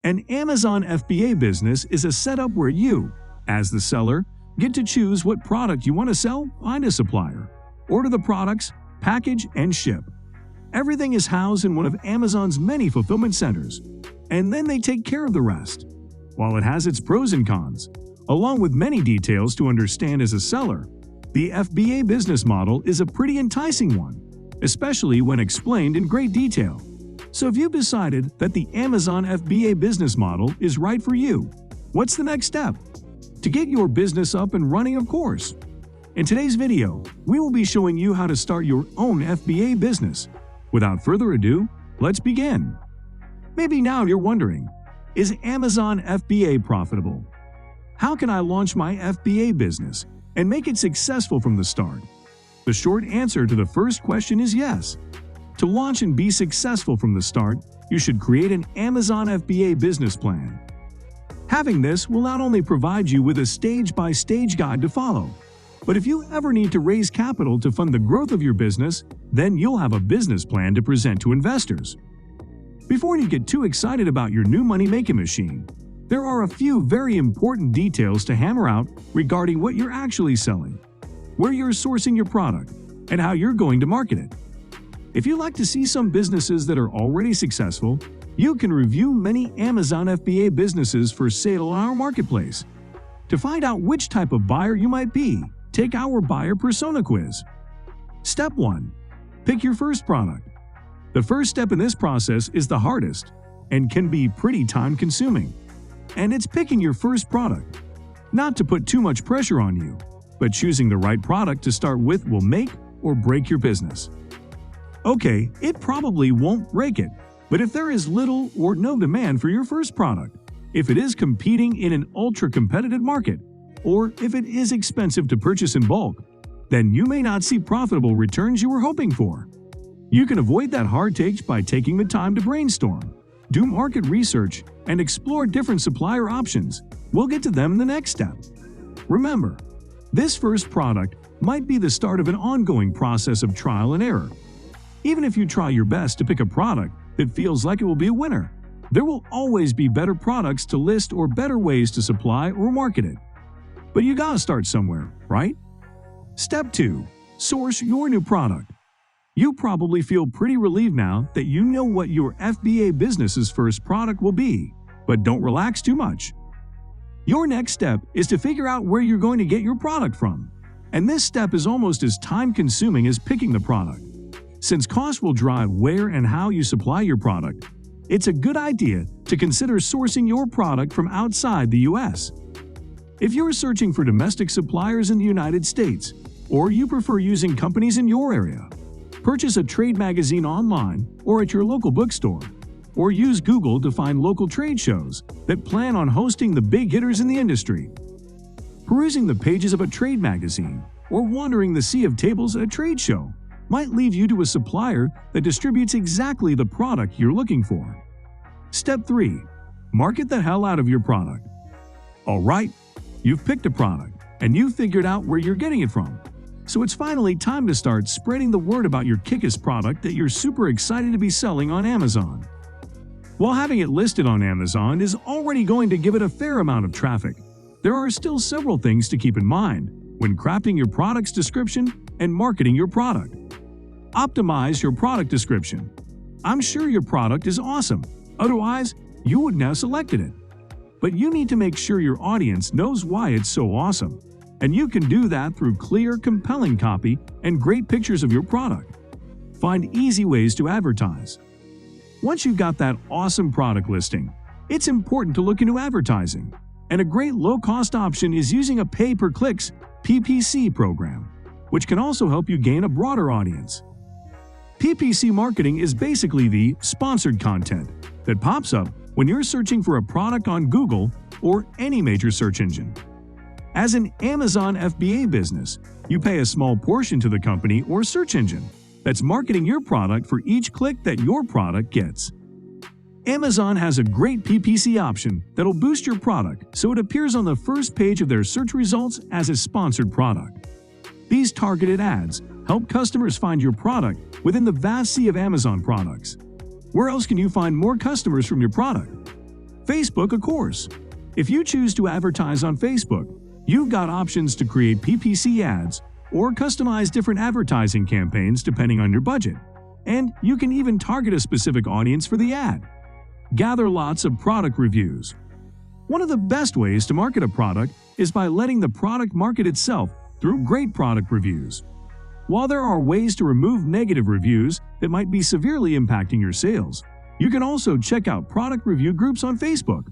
An Amazon FBA business is a setup where you, as the seller, get to choose what product you want to sell, find a supplier, order the products, package, and ship. Everything is housed in one of Amazon's many fulfillment centers, and then they take care of the rest. While it has its pros and cons, along with many details to understand as a seller, the FBA business model is a pretty enticing one, especially when explained in great detail. So if you've decided that the Amazon FBA business model is right for you, what's the next step? To get your business up and running, of course. In today's video, we will be showing you how to start your own FBA business. Without further ado, let's begin. Maybe now you're wondering, is Amazon FBA profitable? How can I launch my FBA business and make it successful from the start? The short answer to the first question is yes. To launch and be successful from the start, you should create an Amazon FBA business plan. Having this will not only provide you with a stage-by-stage guide to follow, but if you ever need to raise capital to fund the growth of your business, then you'll have a business plan to present to investors. Before you get too excited about your new money-making machine, there are a few very important details to hammer out regarding what you're actually selling, where you're sourcing your product, and how you're going to market it. If you like to see some businesses that are already successful, you can review many Amazon FBA businesses for sale on our marketplace. To find out which type of buyer you might be, take our buyer persona quiz. Step 1. Pick your first product. The first step in this process is the hardest and can be pretty time-consuming. And it's picking your first product. Not to put too much pressure on you, but choosing the right product to start with will make or break your business. Okay, it probably won't break it, but if there is little or no demand for your first product, if it is competing in an ultra-competitive market, or if it is expensive to purchase in bulk, then you may not see profitable returns you were hoping for. You can avoid that hard take by taking the time to brainstorm, do market research, and explore different supplier options. We'll get to them in the next step. Remember, this first product might be the start of an ongoing process of trial and error. Even if you try your best to pick a product that feels like it will be a winner, there will always be better products to list or better ways to supply or market it. But you gotta start somewhere, right? Step 2. Source your new product. You probably feel pretty relieved now that you know what your FBA business's first product will be, but don't relax too much. Your next step is to figure out where you're going to get your product from. And this step is almost as time-consuming as picking the product. Since cost will drive where and how you supply your product, it's a good idea to consider sourcing your product from outside the US. If you're searching for domestic suppliers in the United States, or you prefer using companies in your area, purchase a trade magazine online or at your local bookstore, or use Google to find local trade shows that plan on hosting the big hitters in the industry. Perusing the pages of a trade magazine or wandering the sea of tables at a trade show might lead you to a supplier that distributes exactly the product you're looking for. Step 3. Market the hell out of your product. Alright, you've picked a product, and you've figured out where you're getting it from. So it's finally time to start spreading the word about your kick-ass product that you're super excited to be selling on Amazon. While having it listed on Amazon is already going to give it a fair amount of traffic, there are still several things to keep in mind when crafting your product's description and marketing your product. Optimize your product description. I'm sure your product is awesome, otherwise you wouldn't have selected it. But you need to make sure your audience knows why it's so awesome, and you can do that through clear, compelling copy and great pictures of your product. Find easy ways to advertise. Once you've got that awesome product listing, it's important to look into advertising, and a great low-cost option is using a pay-per-clicks PPC program, which can also help you gain a broader audience. PPC marketing is basically the sponsored content that pops up when you're searching for a product on Google or any major search engine. As an Amazon FBA business, you pay a small portion to the company or search engine that's marketing your product for each click that your product gets. Amazon has a great PPC option that'll boost your product so it appears on the first page of their search results as a sponsored product. These targeted ads help customers find your product within the vast sea of Amazon products. Where else can you find more customers from your product? Facebook, of course. If you choose to advertise on Facebook, you've got options to create PPC ads or customize different advertising campaigns depending on your budget. And you can even target a specific audience for the ad. Gather lots of product reviews. One of the best ways to market a product is by letting the product market itself through great product reviews. While there are ways to remove negative reviews that might be severely impacting your sales, you can also check out product review groups on Facebook,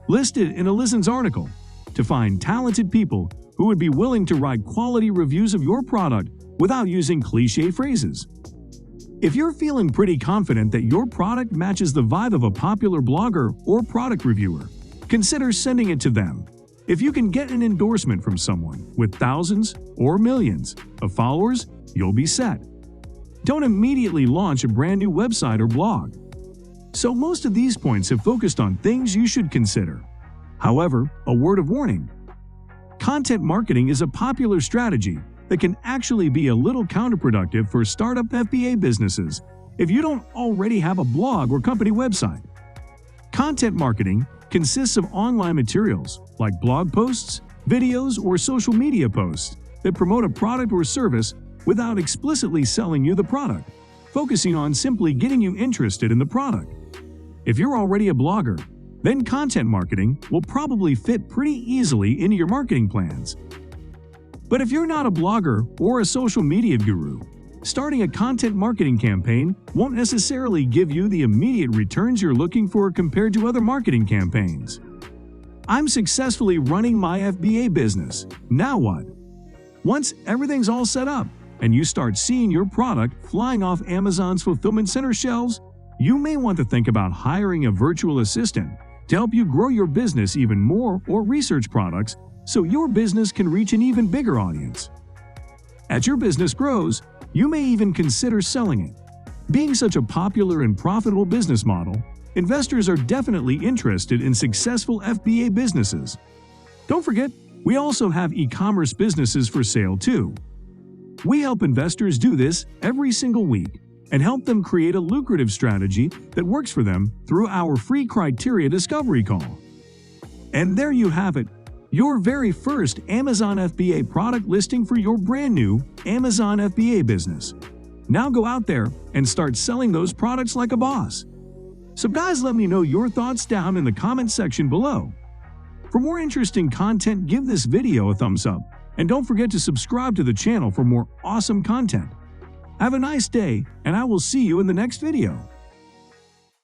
listed in a Listen's article, to find talented people who would be willing to write quality reviews of your product without using cliché phrases. If you're feeling pretty confident that your product matches the vibe of a popular blogger or product reviewer, consider sending it to them. If you can get an endorsement from someone with thousands or millions of followers, you'll be set. Don't immediately launch a brand new website or blog. So most of these points have focused on things you should consider. However, a word of warning. Content marketing is a popular strategy that can actually be a little counterproductive for startup FBA businesses if you don't already have a blog or company website. Content marketing consists of online materials like blog posts, videos, or social media posts that promote a product or service without explicitly selling you the product, focusing on simply getting you interested in the product. If you're already a blogger, then content marketing will probably fit pretty easily into your marketing plans. But if you're not a blogger or a social media guru, starting a content marketing campaign won't necessarily give you the immediate returns you're looking for compared to other marketing campaigns. I'm successfully running my FBA business. Now what? Once everything's all set up and you start seeing your product flying off Amazon's fulfillment center shelves, you may want to think about hiring a virtual assistant to help you grow your business even more or research products so your business can reach an even bigger audience. As your business grows, you may even consider selling it. Being such a popular and profitable business model, investors are definitely interested in successful FBA businesses. Don't forget, we also have e-commerce businesses for sale too. We help investors do this every single week and help them create a lucrative strategy that works for them through our free criteria discovery call. And there you have it, your very first Amazon FBA product listing for your brand new Amazon FBA business. Now go out there and start selling those products like a boss. So guys, let me know your thoughts down in the comment section below. For more interesting content, give this video a thumbs up and don't forget to subscribe to the channel for more awesome content. Have a nice day, and I will see you in the next video.